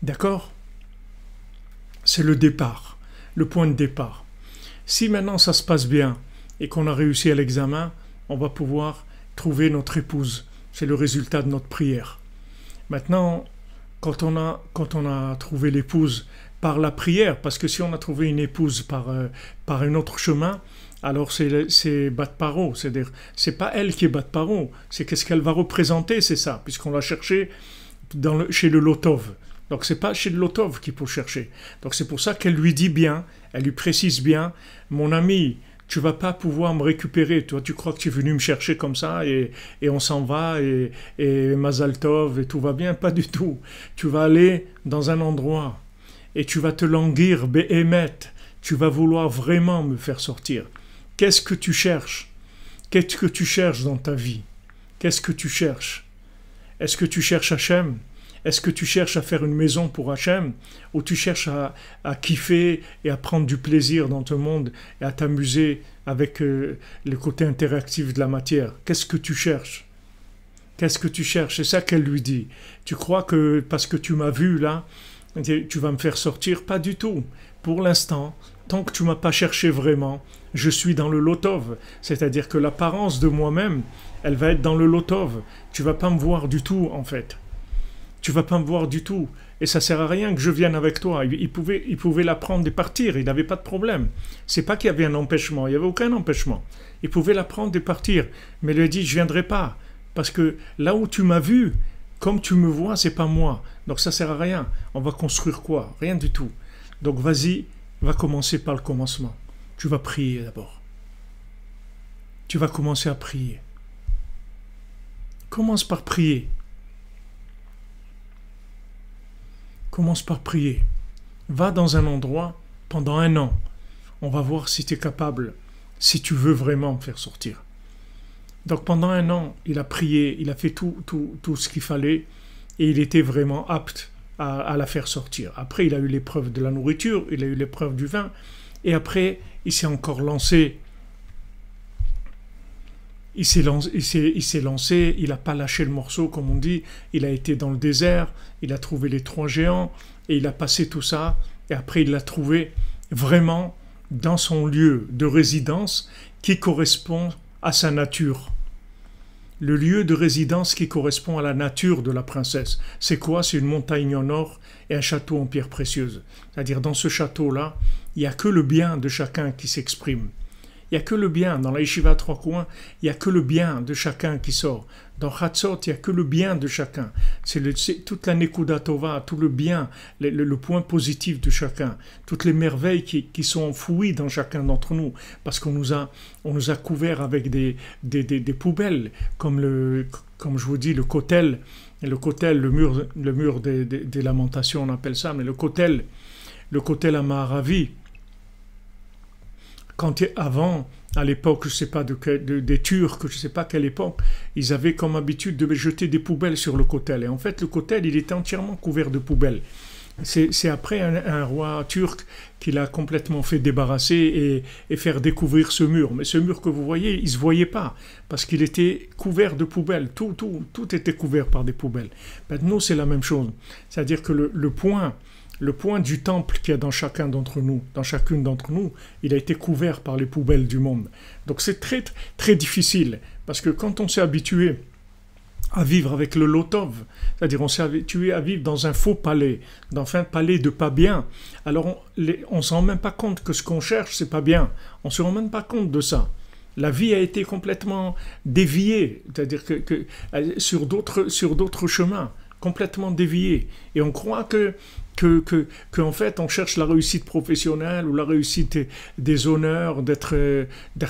D'accord? C'est le départ, le point de départ. Si maintenant ça se passe bien et qu'on a réussi à l'examen, on va pouvoir trouver notre épouse. C'est le résultat de notre prière. Maintenant, quand on a trouvé l'épouse par la prière, parce que si on a trouvé une épouse par un autre chemin, alors c'est bat paro, c'est-à-dire c'est pas elle qui est bat paro, c'est qu'est-ce qu'elle va représenter, c'est ça, puisqu'on l'a cherché chez le Lotov. Donc c'est pas chez le Lotov qu'il faut chercher. Donc c'est pour ça qu'elle lui dit bien, elle lui précise bien, mon ami, tu vas pas pouvoir me récupérer. Toi, tu crois que tu es venu me chercher comme ça et on s'en va et Mazal Tov et tout va bien? Pas du tout. Tu vas aller dans un endroit et tu vas te languir, Behemet. Tu vas vouloir vraiment me faire sortir. Qu'est-ce que tu cherches? Qu'est-ce que tu cherches dans ta vie? Qu'est-ce que tu cherches? Est-ce que tu cherches Hachem? Est-ce que tu cherches à faire une maison pour Hachem ou tu cherches à kiffer et à prendre du plaisir dans ton monde et à t'amuser avec le côté interactif de la matière? Qu'est-ce que tu cherches? Qu'est-ce que tu cherches? C'est ça qu'elle lui dit. Tu crois que parce que tu m'as vu là, tu vas me faire sortir? Pas du tout. Pour l'instant, tant que tu ne m'as pas cherché vraiment, je suis dans le Lotov. C'est-à-dire que l'apparence de moi-même, elle va être dans le Lotov. Tu ne vas pas me voir du tout en fait. Tu vas pas me voir du tout. Et ça sert à rien que je vienne avec toi. Il pouvait la prendre et partir. Il n'avait pas de problème. C'est pas qu'il y avait un empêchement. Il n'y avait aucun empêchement. Il pouvait la prendre et partir. Mais il lui a dit, je viendrai pas. Parce que là où tu m'as vu, comme tu me vois, c'est pas moi. Donc ça sert à rien. On va construire quoi? Rien du tout. Donc vas-y, va commencer par le commencement. Tu vas prier d'abord. Tu vas commencer à prier. Commence par prier. Commence par prier. Va dans un endroit pendant 1 an. On va voir si tu es capable, si tu veux vraiment me faire sortir. Donc pendant 1 an, il a prié, il a fait tout ce qu'il fallait et il était vraiment apte à la faire sortir. Après, il a eu l'épreuve de la nourriture, il a eu l'épreuve du vin et après, il s'est encore lancé. Il s'est lancé, il n'a pas lâché le morceau, comme on dit. Il a été dans le désert, il a trouvé les 3 géants, et il a passé tout ça, et après il l'a trouvé vraiment dans son lieu de résidence qui correspond à sa nature. Le lieu de résidence qui correspond à la nature de la princesse. C'est quoi? C'est une montagne en or et un château en pierre précieuse. C'est-à-dire, dans ce château-là, il n'y a que le bien de chacun qui s'exprime. Il n'y a que le bien. Dans la yeshiva à 3 coins, il n'y a que le bien de chacun qui sort. Dans Chatzot, il n'y a que le bien de chacun. C'est toute la Nekuda Tova, tout le bien, le point positif de chacun. Toutes les merveilles qui sont enfouies dans chacun d'entre nous. Parce qu'on nous a couverts avec des poubelles, comme je vous dis, le kotel, le mur des lamentations, on appelle ça, mais le kotel à Maharavi. Avant, à l'époque, je ne sais pas des Turcs, je ne sais pas quelle époque, ils avaient comme habitude de jeter des poubelles sur le kotel. Et en fait, le kotel, il était entièrement couvert de poubelles. C'est après un roi turc qui l'a complètement fait débarrasser et faire découvrir ce mur. Mais ce mur que vous voyez, il ne se voyait pas, parce qu'il était couvert de poubelles. Tout était couvert par des poubelles. Nous, c'est la même chose. C'est-à-dire que le point du temple qu'il y a dans chacune d'entre nous, il a été couvert par les poubelles du monde. Donc c'est très, très difficile, parce que quand on s'est habitué à vivre avec le Lotov, c'est-à-dire on s'est habitué à vivre dans un faux palais, dans un palais de pas bien, alors on ne se rend même pas compte que ce qu'on cherche, c'est pas bien. On ne se rend même pas compte de ça. La vie a été complètement déviée, c'est-à-dire que sur d'autres chemins, complètement déviée. Et on croit que en fait on cherche la réussite professionnelle ou la réussite des honneurs, d'être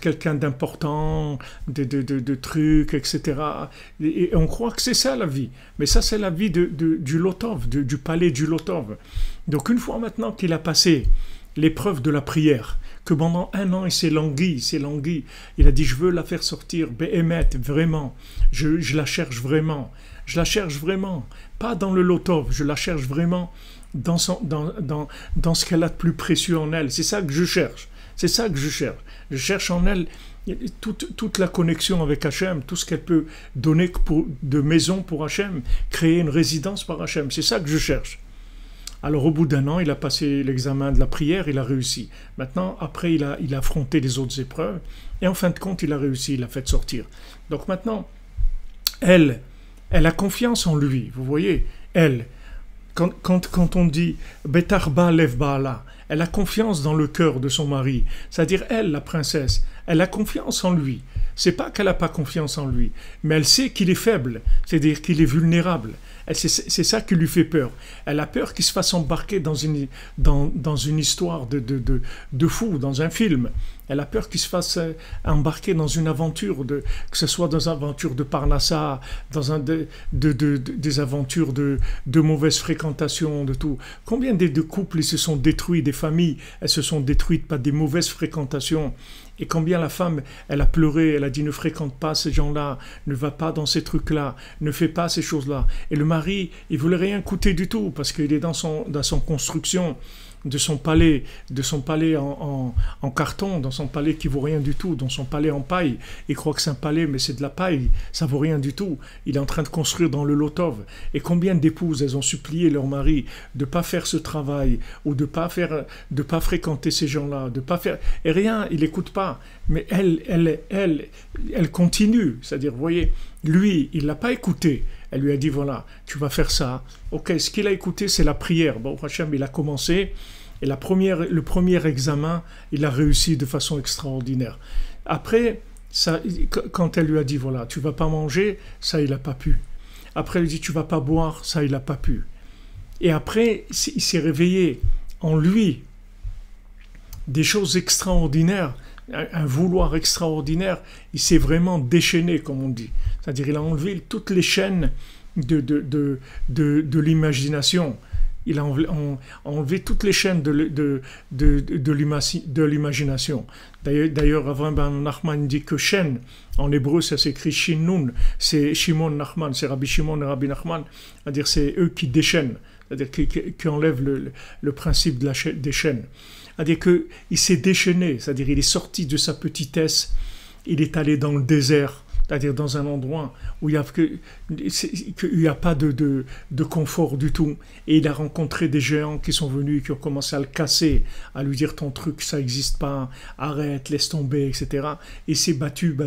quelqu'un d'important, de trucs, etc. Et on croit que c'est ça la vie. Mais ça, c'est la vie du Lotov, du palais du Lotov. Donc une fois maintenant qu'il a passé l'épreuve de la prière, que pendant 1 an il s'est langui, il a dit je veux la faire sortir, Behemet, vraiment, je la cherche vraiment, pas dans le Lotov, je la cherche vraiment dans ce qu'elle a de plus précieux en elle. C'est ça que je cherche. Je cherche en elle toute la connexion avec Hachem, tout ce qu'elle peut donner de maison pour Hachem, créer une résidence par Hachem. C'est ça que je cherche. Alors au bout d'un an, il a passé l'examen de la prière, il a réussi. Maintenant, après, il a affronté les autres épreuves, et en fin de compte, il a réussi, il a fait sortir. Donc maintenant, elle, elle a confiance en lui, vous voyez, elle. Quand on dit Betarba lev baala, elle a confiance dans le cœur de son mari. C'est-à-dire elle, la princesse, elle a confiance en lui. C'est pas qu'elle n'a pas confiance en lui, mais elle sait qu'il est faible, c'est-à-dire qu'il est vulnérable. C'est ça qui lui fait peur. Elle a peur qu'il se fasse embarquer dans une histoire de fou, dans un film. Elle a peur qu'il se fasse embarquer dans une aventure, que ce soit dans une aventure de Parnassa, dans des aventures de mauvaise fréquentation, de tout. Combien de couples ils se sont détruits, des familles, elles se sont détruites par des mauvaises fréquentations. Et combien la femme, elle a pleuré, elle a dit ne fréquente pas ces gens-là, ne va pas dans ces trucs-là, ne fais pas ces choses-là. Et le mari, il voulait rien coûter du tout parce qu'il est dans son construction de son palais en carton, dans son palais qui vaut rien du tout, dans son palais en paille. Il croit que c'est un palais, mais c'est de la paille, ça vaut rien du tout. Il est en train de construire dans le Lotov. Et combien d'épouses, elles ont supplié leur mari de pas faire ce travail ou de pas fréquenter ces gens-là, de pas faire. Et rien, il n'écoute pas. Mais elle continue. C'est-à-dire, vous voyez, lui, il l'a pas écouté. Elle lui a dit, voilà, tu vas faire ça. Ok, ce qu'il a écouté, c'est la prière. Bon, Hachem, il a commencé. Et le premier examen, il a réussi de façon extraordinaire. Après, quand elle lui a dit, voilà, tu vas pas manger, ça, il n'a pas pu. Après, elle lui dit, tu vas pas boire, ça, il n'a pas pu. Et après, il s'est réveillé en lui des choses extraordinaires, un vouloir extraordinaire. Il s'est vraiment déchaîné, comme on dit. C'est-à-dire il a enlevé toutes les chaînes de l'imagination. Il a enlevé toutes les chaînes de l'imagination. D'ailleurs, Avraham ben Nachman dit que chaîne, en hébreu, ça s'écrit Shinun, c'est Shimon Nachman, c'est Rabbi Shimon et Rabbi Nachman, c'est-à-dire c'est eux qui déchaînent, c'est-à-dire qui enlèvent le principe des chaînes. C'est-à-dire qu'il s'est déchaîné, c'est-à-dire il est sorti de sa petitesse, il est allé dans le désert, c'est-à-dire dans un endroit où il n'y a pas de confort du tout. Et il a rencontré des géants qui sont venus, qui ont commencé à le casser, à lui dire ton truc, ça n'existe pas, arrête, laisse tomber, etc. Et il s'est battu,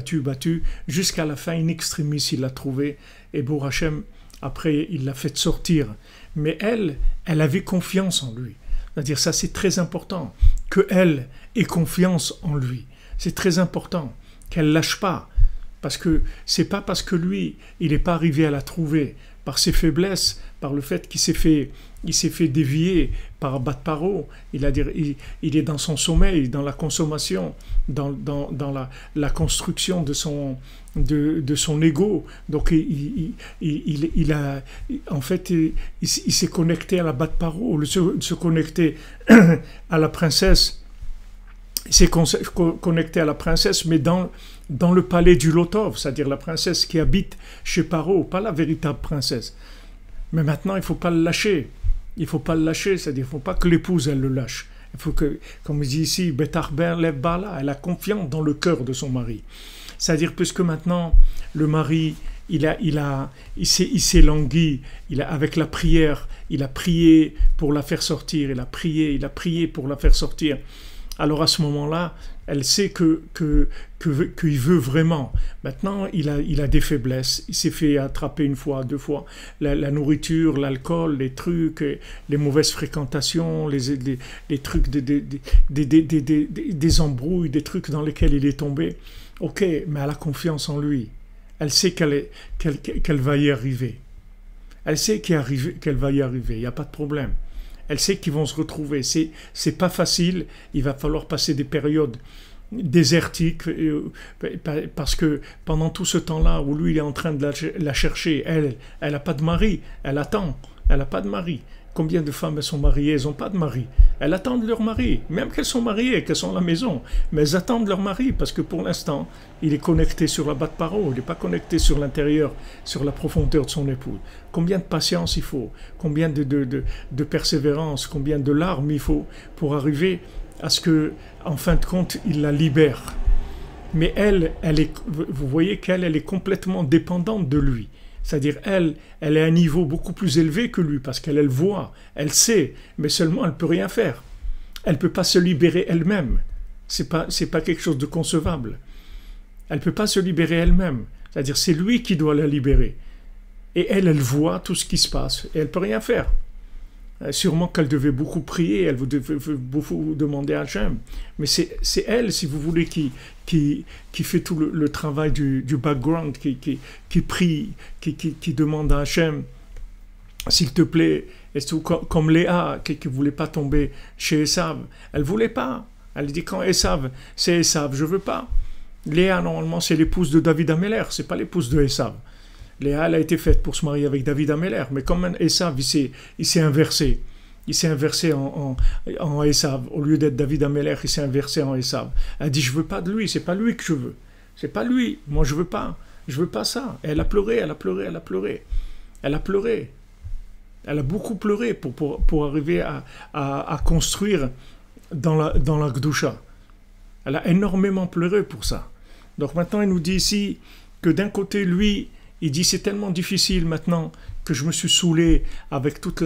jusqu'à la fin, in extremis, il l'a trouvé. Et Bour Hachem, après, il l'a fait sortir. Mais elle avait confiance en lui. C'est-à-dire, ça c'est très important, qu'elle ait confiance en lui. C'est très important, qu'elle ne lâche pas. Parce que c'est pas parce que lui, il n'est pas arrivé à la trouver par ses faiblesses, par le fait qu'il s'est fait dévier par Bat Paro. Il est dans son sommeil, dans la consommation, dans la construction de son ego. Donc il s'est connecté à la Bat Paro, se connecter à la princesse. Il s'est connecté à la princesse, mais dans le palais du Lotov, c'est-à-dire la princesse qui habite chez Paro, pas la véritable princesse. Mais maintenant, il ne faut pas le lâcher. Il ne faut pas le lâcher, c'est-à-dire il ne faut pas que l'épouse, elle le lâche. Il faut que, comme il dit ici, Betarber lev baala, elle a confiance dans le cœur de son mari. C'est-à-dire, puisque maintenant, le mari, il s'est langui, avec la prière, il a prié pour la faire sortir, il a prié pour la faire sortir. Alors à ce moment-là, elle sait qu'il veut vraiment. Maintenant, il a des faiblesses. Il s'est fait attraper une fois, deux fois. La nourriture, l'alcool, les trucs, les mauvaises fréquentations, les trucs, des embrouilles, des trucs dans lesquels il est tombé. Ok, mais elle a confiance en lui. Elle sait qu'elle va y arriver. Elle sait qu'elle va y arriver. Il n'y a pas de problème. Elle sait qu'ils vont se retrouver. C'est pas facile. Il va falloir passer des périodes désertiques parce que pendant tout ce temps-là où lui il est en train de la chercher, elle n'a pas de mari. Elle attend. Elle n'a pas de mari. Combien de femmes elles sont mariées, elles n'ont pas de mari. Elles attendent leur mari, même qu'elles sont mariées, qu'elles sont à la maison. Mais elles attendent leur mari parce que pour l'instant, il est connecté sur la Bat Paro, il n'est pas connecté sur l'intérieur, sur la profondeur de son épouse. Combien de patience il faut, combien de persévérance, combien de larmes il faut pour arriver à ce que, en fin de compte, il la libère. Mais elle est, vous voyez qu'elle est complètement dépendante de lui. C'est-à-dire, elle est à un niveau beaucoup plus élevé que lui, parce qu'elle voit, elle sait, mais seulement elle ne peut rien faire. Elle ne peut pas se libérer elle-même. C'est pas quelque chose de concevable. Elle ne peut pas se libérer elle-même. C'est-à-dire, c'est lui qui doit la libérer. Et elle voit tout ce qui se passe, et elle ne peut rien faire. Sûrement qu'elle devait beaucoup prier, elle devait beaucoup demander à Hachem. Mais c'est elle, si vous voulez, qui fait tout le travail du background, qui prie, qui demande à Hachem, s'il te plaît, comme Léa, qui ne voulait pas tomber chez Esav. Elle ne voulait pas. Elle dit quand Esav, c'est Esav, je ne veux pas. Léa, normalement, c'est l'épouse de David Améler, ce n'est pas l'épouse de Esav. Léa, elle a été faite pour se marier avec David Améler, mais comme Esav, il s'est inversé. Il s'est inversé en Esav. Au lieu d'être David Améler, il s'est inversé en Esav. Elle dit, je ne veux pas de lui, c'est pas lui que je veux. C'est pas lui, moi je veux pas ça. Et elle a pleuré, elle a pleuré, elle a pleuré. Elle a pleuré. Elle a beaucoup pleuré pour arriver à construire dans la Gdusha. Elle a énormément pleuré pour ça. Donc maintenant, il nous dit ici que d'un côté, lui, il dit c'est tellement difficile maintenant que je me suis saoulé avec toutes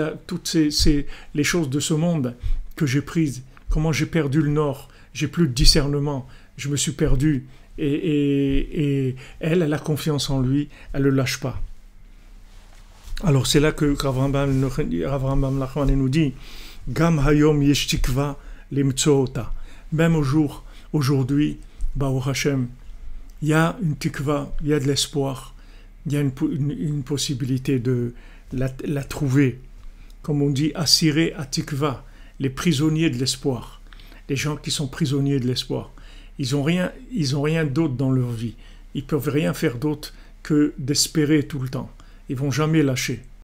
les choses de ce monde que j'ai prises. Comment j'ai perdu le nord, j'ai plus de discernement, je me suis perdu. Et elle a confiance en lui, elle ne le lâche pas. Alors c'est là que Rav Rambam Nachman nous dit Gam hayom yesh tikva limtsoota. Même aujourd'hui, Baruch Hashem, il y a une tikva, il y a de l'espoir, il y a une possibilité de la trouver. Comme on dit, asiré à tikva, les prisonniers de l'espoir, les gens qui sont prisonniers de l'espoir. Ils ont rien d'autre dans leur vie. Ils peuvent rien faire d'autre que d'espérer tout le temps. Ils vont jamais lâcher.